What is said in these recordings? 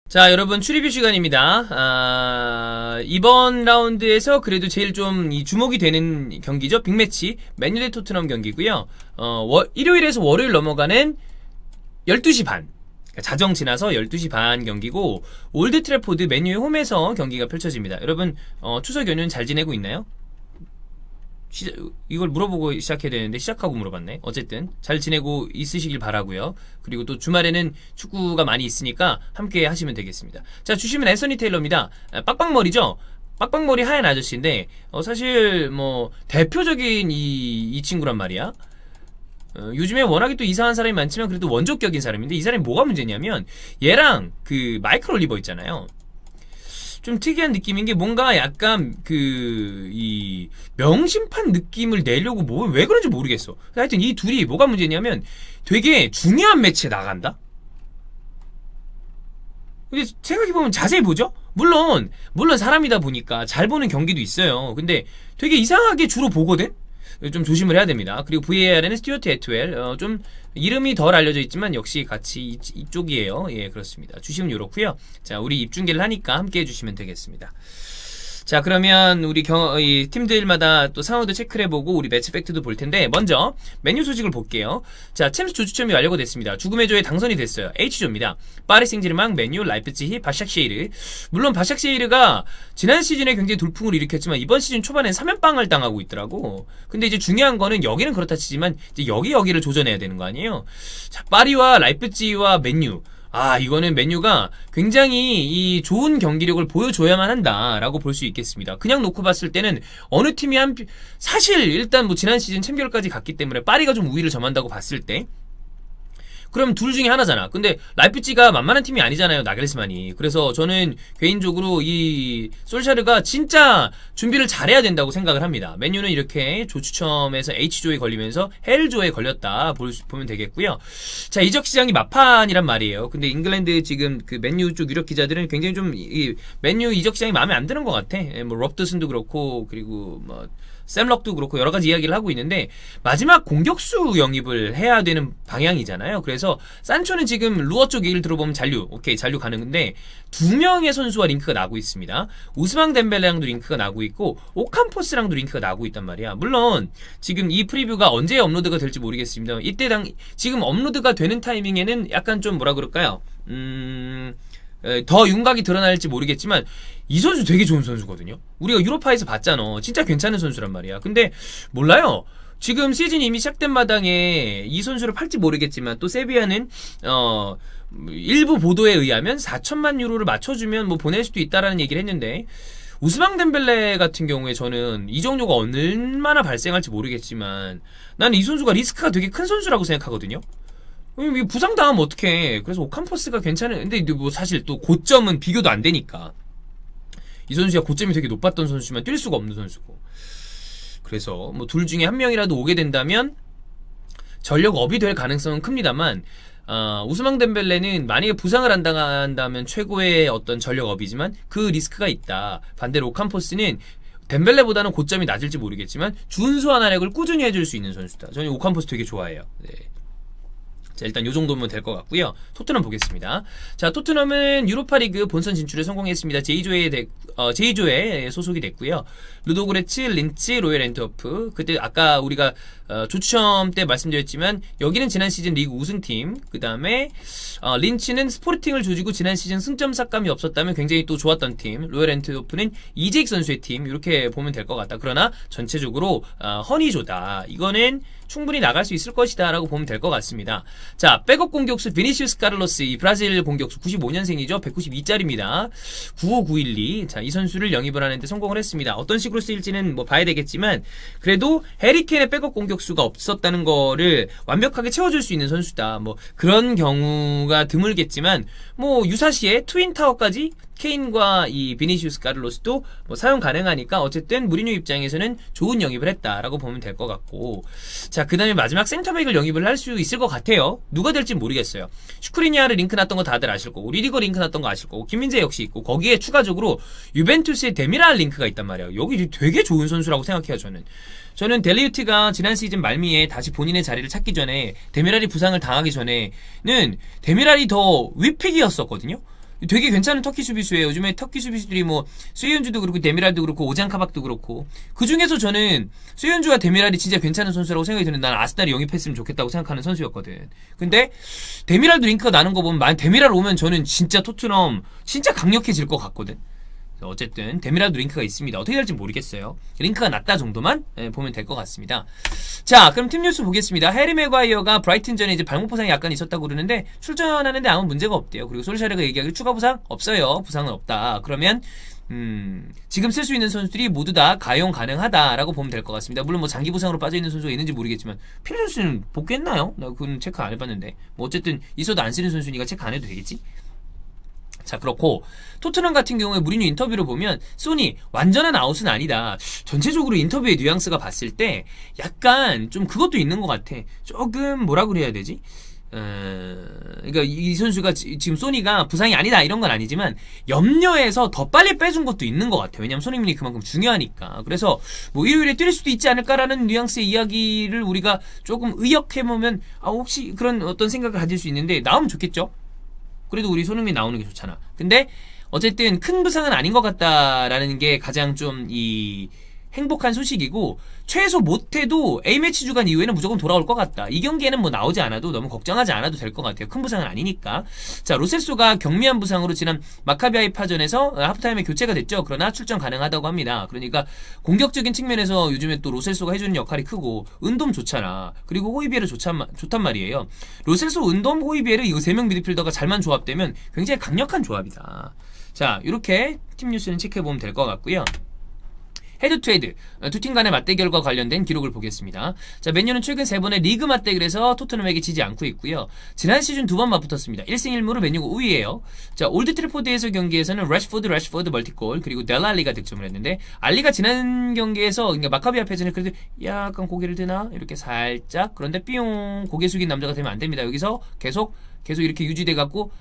자, 여러분 추리뷰 시간입니다. 이번 라운드에서 그래도 제일 좀 주목이 되는 경기죠. 빅매치 맨유 대 토트넘 경기고요. 일요일에서 월요일 넘어가는 12시 반, 그러니까 자정 지나서 12시 반 경기고, 올드 트래포드 맨유의 홈에서 경기가 펼쳐집니다. 여러분 추석 연휴는 잘 지내고 있나요? 이걸 물어보고 시작해야 되는데 시작하고 물어봤네. 어쨌든 잘 지내고 있으시길 바라고요. 그리고 또 주말에는 축구가 많이 있으니까 함께 하시면 되겠습니다. 자, 주시면 앤서니 테일러입니다. 빡빡머리죠? 빡빡머리 하얀 아저씨인데 사실 뭐 대표적인 이 친구란 말이야. 요즘에 워낙에 또 이상한 사람이 많지만 그래도 원조격인 사람인데, 이 사람이 뭐가 문제냐면 얘랑 그 마이클 올리버 있잖아요. 좀 특이한 느낌인 게 뭔가 약간 이 명심판 느낌을 내려고 왜 그런지 모르겠어. 하여튼 이 둘이 뭐가 문제냐면 되게 중요한 매치에 나간다? 근데 생각해보면 자세히 보죠? 물론 사람이다 보니까 잘 보는 경기도 있어요. 근데 되게 이상하게 주로 보거든? 좀 조심을 해야 됩니다. 그리고 VAR에는 스튜어트 애트웰, 좀 이름이 덜 알려져 있지만 역시 같이 이쪽이에요. 예, 그렇습니다. 주시면 요렇고요. 자, 우리 입중계를 하니까 함께 해주시면 되겠습니다. 자, 그러면 우리 이 팀들마다 또 상황도 체크를 해보고 우리 매치 팩트도 볼 텐데, 먼저 메뉴 소식을 볼게요. 자, 챔스 조추첨이 완료가 됐습니다. 죽음의 조에 당선이 됐어요. H조입니다. 파리 생제르맹, 맨유, 라이프치히, 바샥쉐이르. 물론 바샥쉐이르가 지난 시즌에 굉장히 돌풍을 일으켰지만 이번 시즌 초반엔 3연빵을 당하고 있더라고. 근데 이제 중요한 거는 여기는 그렇다 치지만 이제 여기를 조져내야 되는 거 아니에요. 자, 파리와 라이프치히와 맨유. 이거는 맨유가 굉장히 이 좋은 경기력을 보여줘야만 한다라고 볼 수 있겠습니다. 그냥 놓고 봤을 때는 어느 팀이 사실 일단 뭐 지난 시즌 챔피언까지 갔기 때문에 파리가 좀 우위를 점한다고 봤을 때, 그럼 둘 중에 하나잖아. 근데 라이프치히가 만만한 팀이 아니잖아요, 나겔스만이. 그래서 저는 개인적으로 이 솔샤르가 진짜 준비를 잘해야 된다고 생각을 합니다. 맨유는 이렇게 조추첨에서 H조에 걸리면서 헬조에 걸렸다 보면 되겠고요. 자, 이적 시장이 막판이란 말이에요. 근데 잉글랜드 지금 그 맨유 쪽 유력 기자들은 굉장히 좀 이 맨유 이적 시장이 마음에 안 드는 것 같아. 뭐 럽드슨도 그렇고, 그리고 뭐 샘럭도 그렇고 여러 가지 이야기를 하고 있는데, 마지막 공격수 영입을 해야 되는 방향이잖아요. 그래서 산초는 지금 루어 쪽 얘기를 들어보면 잔류 가능한데, 두 명의 선수와 링크가 나고 있습니다. 우스망 덴벨레랑도 링크가 나고 있고 오캄포스랑도 링크가 나고 있단 말이야. 물론 지금 이 프리뷰가 언제 업로드가 될지 모르겠습니다. 지금 업로드가 되는 타이밍에는 약간 좀 뭐라 그럴까요? 더 윤곽이 드러날지 모르겠지만 이 선수 되게 좋은 선수거든요. 우리가 유로파에서 봤잖아. 진짜 괜찮은 선수란 말이야. 근데 몰라요. 지금 시즌 이미 시작된 마당에 이 선수를 팔지 모르겠지만, 또 세비야는 일부 보도에 의하면 4천만 유로를 맞춰주면 뭐 보낼 수도 있다라는 얘기를 했는데, 우스망 덴벨레 같은 경우에 저는 이 정도가 얼마나 발생할지 모르겠지만 나는 이 선수가 리스크가 되게 큰 선수라고 생각하거든요. 부상당하면 어떡해. 그래서 오캄포스가 괜찮은, 근데 뭐 사실 또 고점은 비교도 안 되니까. 이 선수가 고점이 되게 높았던 선수지만 뛸 수가 없는 선수고. 그래서 뭐 둘 중에 한 명이라도 오게 된다면 전력업이 될 가능성은 큽니다만, 우스망 덴벨레는 만약에 부상을 안 당한다면 최고의 어떤 전력업이지만 그 리스크가 있다. 반대로 오캄포스는 덴벨레보다는 고점이 낮을지 모르겠지만 준수한 활약을 꾸준히 해줄 수 있는 선수다. 저는 오캄포스 되게 좋아해요. 네. 자, 일단 요 정도면 될 것 같고요. 토트넘 보겠습니다. 자, 토트넘은 유로파리그 본선 진출에 성공했습니다. J조에 소속이 됐고요. 루도그레츠, 린츠, 로열 엔트워프. 그때 아까 우리가 조추첨 때 말씀드렸지만 여기는 지난 시즌 리그 우승팀, 그 다음에 린츠는 스포르팅을 조지고 지난 시즌 승점 삭감이 없었다면 굉장히 또 좋았던 팀, 로열 엔트워프는 이재익 선수의 팀, 이렇게 보면 될 것 같다. 그러나 전체적으로 허니조다. 이거는 충분히 나갈 수 있을 것이다 라고 보면 될 것 같습니다. 자, 백업 공격수 비니시우스 카를로스, 이 브라질 공격수 95년생이죠. 192짜리입니다. 95912. 자, 이 선수를 영입을 하는데 성공을 했습니다. 어떤 식으로 쓰일지는 뭐 봐야 되겠지만, 그래도 해리케인의 백업 공격수가 없었다는 거를 완벽하게 채워줄 수 있는 선수다. 뭐 그런 경우가 드물겠지만, 뭐 유사시에 트윈타워까지 케인과 이 비니시우스 카를로스도 뭐 사용 가능하니까 어쨌든 무리뉴 입장에서는 좋은 영입을 했다라고 보면 될 것 같고, 자, 그 다음에 마지막 센터백을 영입을 할 수 있을 것 같아요. 누가 될지 모르겠어요. 슈크리니아르 링크 났던 거 다들 아실 거고, 리디거 링크 났던 거 아실 거고, 김민재 역시 있고, 거기에 추가적으로 유벤투스의 데미랄 링크가 있단 말이에요. 여기 되게 좋은 선수라고 생각해요. 저는 델리우트가 지난 시즌 말미에 다시 본인의 자리를 찾기 전에, 데미랄이 부상을 당하기 전에는 데미랄이 더 위픽이었었거든요. 되게 괜찮은 터키 수비수예요. 요즘에 터키 수비수들이 뭐 쇠현주도 그렇고 데미랄도 그렇고 오장카박도 그렇고 그 중에서 저는 쇠현주와 데미랄이 진짜 괜찮은 선수라고 생각이 드는 나는 아스날이 영입했으면 좋겠다고 생각하는 선수였거든. 근데 데미랄도 링크가 나는 거 보면 만약 데미랄 오면 저는 진짜 토트넘 진짜 강력해질 것 같거든. 어쨌든 데미랄도 링크가 있습니다. 어떻게 될지 모르겠어요. 링크가 낮다 정도만 보면 될 것 같습니다. 자, 그럼 팀 뉴스 보겠습니다. 해리 맥과이어가 브라이튼전에 이제 발목 부상이 약간 있었다고 그러는데 출전하는데 아무 문제가 없대요. 그리고 솔샤르가 얘기하기를 추가 부상 없어요. 부상은 없다. 그러면 지금 쓸 수 있는 선수들이 모두 다 가용 가능하다라고 보면 될 것 같습니다. 물론 뭐 장기 부상으로 빠져있는 선수가 있는지 모르겠지만 필요 선수는 복귀했나요? 나 그건 체크 안 해봤는데 뭐 어쨌든 있어도 안 쓰는 선수니까 체크 안 해도 되겠지? 자, 그렇고 토트넘 같은 경우에 무리뉴 인터뷰를 보면 소니 완전한 아웃은 아니다. 전체적으로 인터뷰의 뉘앙스가 봤을 때 약간 좀 그것도 있는 것 같아. 조금 뭐라 그래야 되지? 그러니까 이 선수가 지금 소니가 부상이 아니다 이런 건 아니지만 염려해서 더 빨리 빼준 것도 있는 것 같아요. 왜냐면 손흥민이 그만큼 중요하니까. 그래서 뭐 일요일에 뛸 수도 있지 않을까라는 뉘앙스의 이야기를 우리가 조금 의역해보면 혹시 그런 어떤 생각을 가질 수 있는데 나오면 좋겠죠? 그래도 우리 손흥민 나오는 게 좋잖아. 근데 어쨌든 큰 부상은 아닌 것 같다라는 게 가장 좀 행복한 소식이고 최소 못해도 A매치 주간 이후에는 무조건 돌아올 것 같다. 이 경기에는 뭐 나오지 않아도 너무 걱정하지 않아도 될 것 같아요. 큰 부상은 아니니까. 자, 로셀소가 경미한 부상으로 지난 마카비 하이파전에서 하프타임에 교체가 됐죠. 그러나 출전 가능하다고 합니다. 그러니까 공격적인 측면에서 요즘에 또 로셀소가 해주는 역할이 크고 은돔 좋잖아. 그리고 호이비에르 좋단 말이에요. 로셀소, 은돔, 호이비에르 이거 3명 미드필더가 잘만 조합되면 굉장히 강력한 조합이다. 자, 이렇게 팀 뉴스는 체크해보면 될 것 같고요. 헤드 투 헤드, 두 팀 간의 맞대결과 관련된 기록을 보겠습니다. 자, 맨유는 최근 3번의 리그 맞대결에서 토트넘에게 지지 않고 있고요. 지난 시즌 2번 맞붙었습니다. 1승 1무로 맨유가 우위예요. 자, 올드 트래포드에서 경기에서는 래시포드 멀티골, 그리고 델알리가 득점을 했는데 알리가 지난 경기에서 그러니까 마카비 앞에서는 그래도 약간 고개를 드나? 이렇게 살짝 그런데 삐용 고개 숙인 남자가 되면 안 됩니다. 여기서 계속 이렇게 유지돼 갖고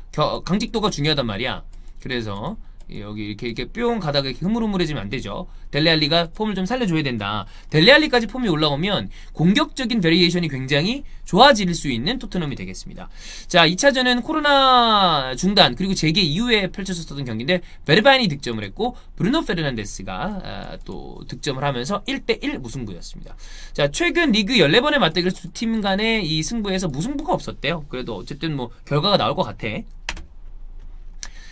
강직도가 중요하단 말이야. 그래서 여기 이렇게 뿅 가다가 이렇게 흐물흐물해지면 안 되죠. 델레알리가 폼을 좀 살려줘야 된다. 델레알리까지 폼이 올라오면 공격적인 베리에이션이 굉장히 좋아질 수 있는 토트넘이 되겠습니다. 자, 2차전은 코로나 중단 그리고 재개 이후에 펼쳐졌던 경기인데 베르바인이 득점을 했고 브루노 페르난데스가 또 득점을 하면서 1대1 무승부였습니다. 자, 최근 리그 14번의 맞대결 두 팀 간의 이 승부에서 무승부가 없었대요. 그래도 어쨌든 뭐 결과가 나올 것 같아.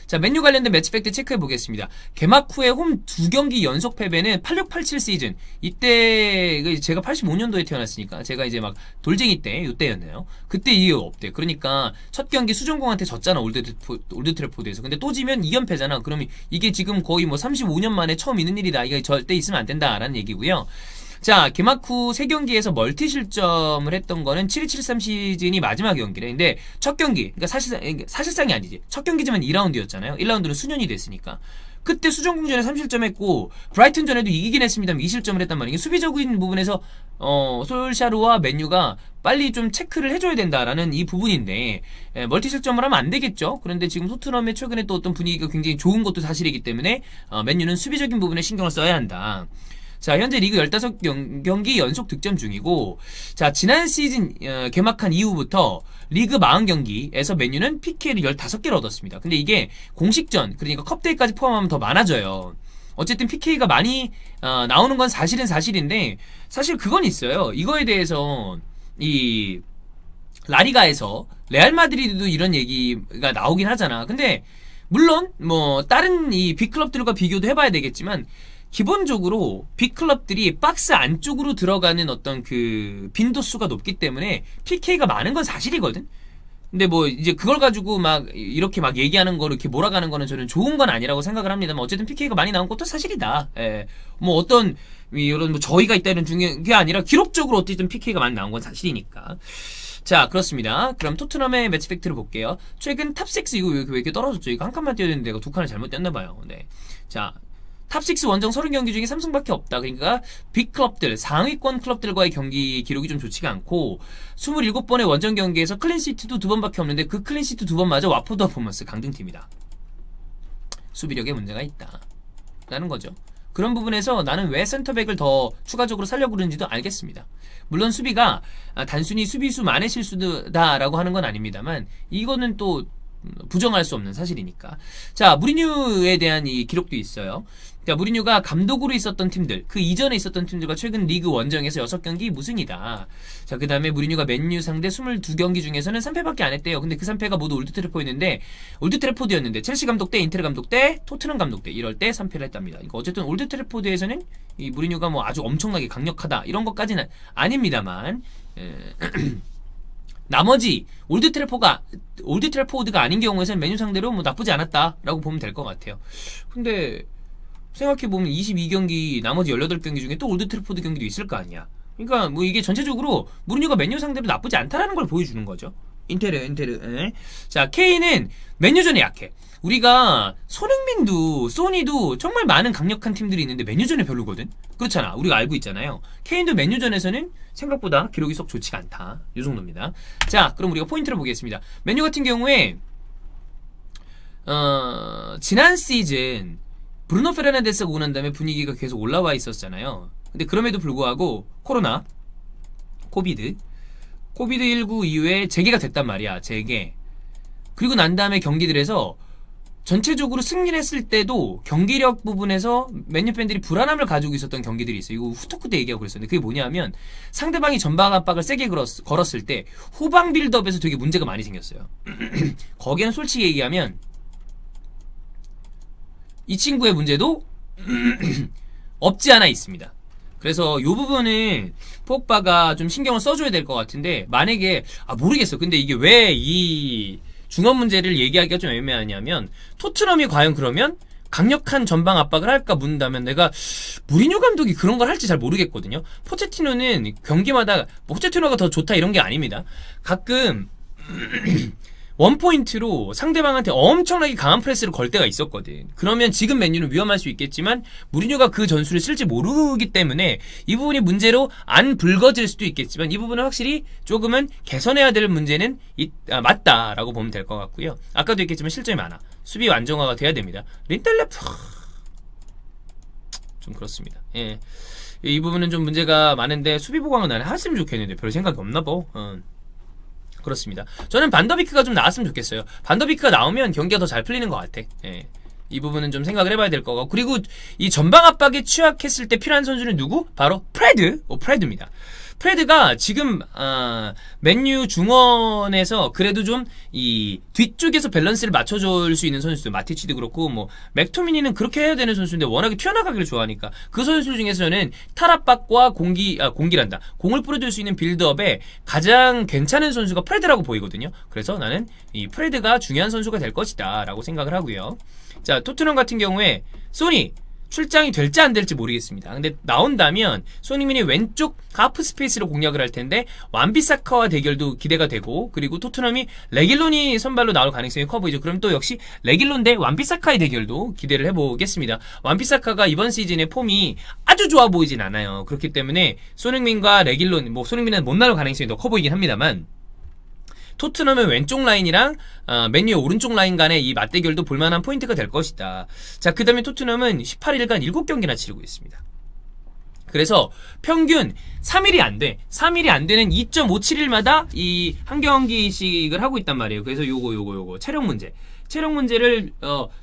자, 맨유 관련된 매치 팩트 체크해 보겠습니다. 개막 후에 홈 2경기 연속 패배는 86-87 시즌. 이때 제가 85년도에 태어났으니까 제가 이제 막 돌쟁이 때 이때였네요. 그때 이후 없대. 그러니까 첫 경기 수정공한테 졌잖아. 올드 트래포드에서. 근데 또 지면 2연패잖아. 그러면 이게 지금 거의 뭐 35년 만에 처음 있는 일이다. 이게 절대 있으면 안 된다라는 얘기고요. 자, 개막 후 3경기에서 멀티 실점을 했던 거는 72-73 시즌이 마지막 경기래. 근데 첫 경기, 그러니까 사실상이 아니지. 첫 경기지만 2라운드였잖아요. 1라운드는 수년이 됐으니까. 그때 수정공전에 3실점했고 브라이튼전에도 이기긴 했습니다만 2실점을 했단 말이에요. 수비적인 부분에서 솔샤르와 맨유가 빨리 좀 체크를 해줘야 된다라는 이 부분인데 멀티 실점을 하면 안 되겠죠. 그런데 지금 토트넘의 최근에 또 어떤 분위기가 굉장히 좋은 것도 사실이기 때문에 맨유는 수비적인 부분에 신경을 써야 한다. 자, 현재 리그 15경기 연속 득점 중이고, 자, 지난 시즌 개막한 이후부터 리그 40경기에서 맨유는 PK를 15개를 얻었습니다. 근데 이게 공식전, 그러니까 컵대회까지 포함하면 더 많아져요. 어쨌든 PK가 많이 나오는 건 사실인데 사실 그건 있어요. 이거에 대해서 이 라리가에서 레알 마드리드도 이런 얘기가 나오긴 하잖아. 근데 물론 뭐 다른 이 빅클럽들과 비교도 해봐야 되겠지만 기본적으로 빅클럽들이 박스 안쪽으로 들어가는 어떤 그 빈도수가 높기 때문에 PK가 많은 건 사실이거든. 근데 뭐 이제 그걸 가지고 막 이렇게 막 얘기하는 거를 이렇게 몰아가는 거는 저는 좋은 건 아니라고 생각을 합니다만 어쨌든 PK가 많이 나온 것도 사실이다. 예. 뭐 어떤 이런 뭐 저희가 있다는 중요한 게 아니라 기록적으로 어쨌든 PK가 많이 나온 건 사실이니까. 자, 그렇습니다. 그럼 토트넘의 매치 팩트를 볼게요. 최근 탑6 이거 왜 이렇게 떨어졌죠? 이거 한 칸만 뛰어야 되는데 이거 두 칸을 잘못 뛰었나봐요. 네. 자, 탑6 원정 30경기 중에 3승밖에 없다. 그러니까 빅클럽들, 상위권 클럽들과의 경기 기록이 좀 좋지가 않고 27번의 원정 경기에서 클린시트도 2번밖에 없는데 그 클린시트 2번마저 와포드 퍼포먼스 강등팀이다. 수비력에 문제가 있다. 라는 거죠. 그런 부분에서 나는 왜 센터백을 더 추가적으로 살려고 그러는지도 알겠습니다. 물론 수비가 단순히 수비수만의 실수다라고 하는 건 아닙니다만 이거는 또 부정할 수 없는 사실이니까. 자, 무리뉴에 대한 이 기록도 있어요. 자, 무리뉴가 감독으로 있었던 팀들, 그 이전에 있었던 팀들과 최근 리그 원정에서 6경기 무승이다. 자, 그 다음에 무리뉴가 맨유 상대 22경기 중에서는 3패밖에 안 했대요. 근데 그 3패가 모두 올드트래포드였는데 첼시 감독 때, 인텔 감독 때, 토트넘 감독 때 이럴 때 3패를 했답니다. 그러니까 어쨌든 올드트래포드에서는 이 무리뉴가 뭐 아주 엄청나게 강력하다 이런 것까지는 아닙니다만 나머지 올드트래포드가 아닌 경우에는 메뉴 상대로 뭐 나쁘지 않았다라고 보면 될 것 같아요. 근데 생각해보면 22경기 나머지 18경기 중에 또 올드트래포드 경기도 있을 거 아니야. 그러니까 뭐 이게 전체적으로 무리뉴가 메뉴 상대로 나쁘지 않다라는 걸 보여주는 거죠. 인테르. 자, K는 메뉴전에 약해. 우리가 손흥민도 소니도 정말 많은 강력한 팀들이 있는데 메뉴전에 별로거든. 그렇잖아. 우리가 알고 있잖아요. 케인도 메뉴전에서는 생각보다 기록이 속 좋지가 않다. 이 정도입니다. 자, 그럼 우리가 포인트를 보겠습니다. 메뉴 같은 경우에 지난 시즌 브루노 페르난데스가 오고 난 다음에 분위기가 계속 올라와 있었잖아요. 근데 그럼에도 불구하고 코비드19 이후에 재개가 됐단 말이야. 재개. 그리고 난 다음에 경기들에서 전체적으로 승리를 했을 때도 경기력 부분에서 맨유 팬들이 불안함을 가지고 있었던 경기들이 있어요. 이거 후토크 때 얘기하고 그랬었는데 그게 뭐냐면 상대방이 전방 압박을 세게 걸었을 때 후방 빌드업에서 되게 문제가 많이 생겼어요. 거기에는 솔직히 얘기하면 이 친구의 문제도 없지 않아 있습니다. 그래서 이 부분은 포그바가 좀 신경을 써줘야 될 것 같은데 만약에 모르겠어. 근데 이게 왜 이 중원 문제를 얘기하기가 좀 애매하냐면 토트넘이 과연 그러면 강력한 전방 압박을 할까 묻는다면 내가 무리뉴 감독이 그런 걸 할지 잘 모르겠거든요. 포체티노는 경기마다 포체티노가 더 좋다 이런 게 아닙니다. 가끔 원포인트로 상대방한테 엄청나게 강한 프레스를 걸 때가 있었거든. 그러면 지금 맨유는 위험할 수 있겠지만 무리뉴가 그 전술을 쓸지 모르기 때문에 이 부분이 문제로 안 불거질 수도 있겠지만 이 부분은 확실히 조금은 개선해야 될 문제는 맞다라고 보면 될 것 같고요. 아까도 얘기했지만 실점이 많아. 수비 안정화가 돼야 됩니다. 린델레프 좀 그렇습니다. 예. 이 부분은 좀 문제가 많은데 수비 보강은 나는 했으면 좋겠는데 별 생각이 없나 봐. 그렇습니다. 저는 반더비크가 좀 나왔으면 좋겠어요. 반더비크가 나오면 경기가 더 잘 풀리는 것 같아. 예. 이 부분은 좀 생각을 해봐야 될 것 같고 그리고 이 전방 압박에 취약했을 때 필요한 선수는 누구? 바로 프레드입니다. 프레드가 지금 맨유 중원에서 그래도 좀 이 뒤쪽에서 밸런스를 맞춰줄 수 있는 선수들 마티치도 그렇고 뭐 맥토미니는 그렇게 해야 되는 선수인데 워낙에 튀어나가기를 좋아하니까 그 선수 중에서는 탈압박과 공기란다 공을 뿌려줄 수 있는 빌드업에 가장 괜찮은 선수가 프레드라고 보이거든요. 그래서 나는 이 프레드가 중요한 선수가 될 것이다 라고 생각을 하고요. 자, 토트넘 같은 경우에 소니 출장이 될지 안 될지 모르겠습니다. 근데 나온다면 손흥민이 왼쪽 하프 스페이스로 공략을 할 텐데 완비사카와 대결도 기대가 되고 그리고 토트넘이 레길론이 선발로 나올 가능성이 커 보이죠. 그럼 또 역시 레길론 대 완비사카의 대결도 기대를 해보겠습니다. 완비사카가 이번 시즌의 폼이 아주 좋아 보이진 않아요. 그렇기 때문에 손흥민과 레길론 뭐 손흥민은 못 나올 가능성이 더 커 보이긴 합니다만 토트넘의 왼쪽 라인이랑 맨유의 오른쪽 라인 간의 이 맞대결도 볼만한 포인트가 될 것이다. 자, 그 다음에 토트넘은 18일간 7경기나 치르고 있습니다. 그래서 평균 3일이 안 돼. 3일이 안 되는 2.57일마다 이 한 경기씩을 하고 있단 말이에요. 그래서 요거 체력 문제를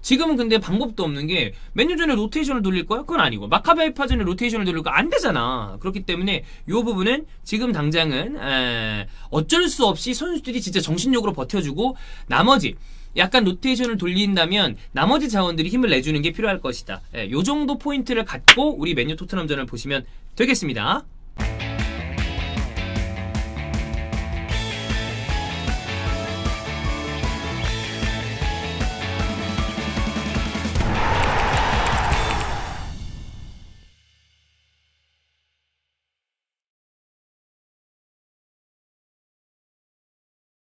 지금은 근데 방법도 없는 게 맨유전에 로테이션을 돌릴 거야? 그건 아니고 마카베이파전에 로테이션을 돌릴 거 안 되잖아. 그렇기 때문에 요 부분은 지금 당장은 어쩔 수 없이 선수들이 진짜 정신력으로 버텨주고 나머지 약간 로테이션을 돌린다면 나머지 자원들이 힘을 내주는 게 필요할 것이다. 요 정도 포인트를 갖고 우리 맨유 토트넘전을 보시면 되겠습니다.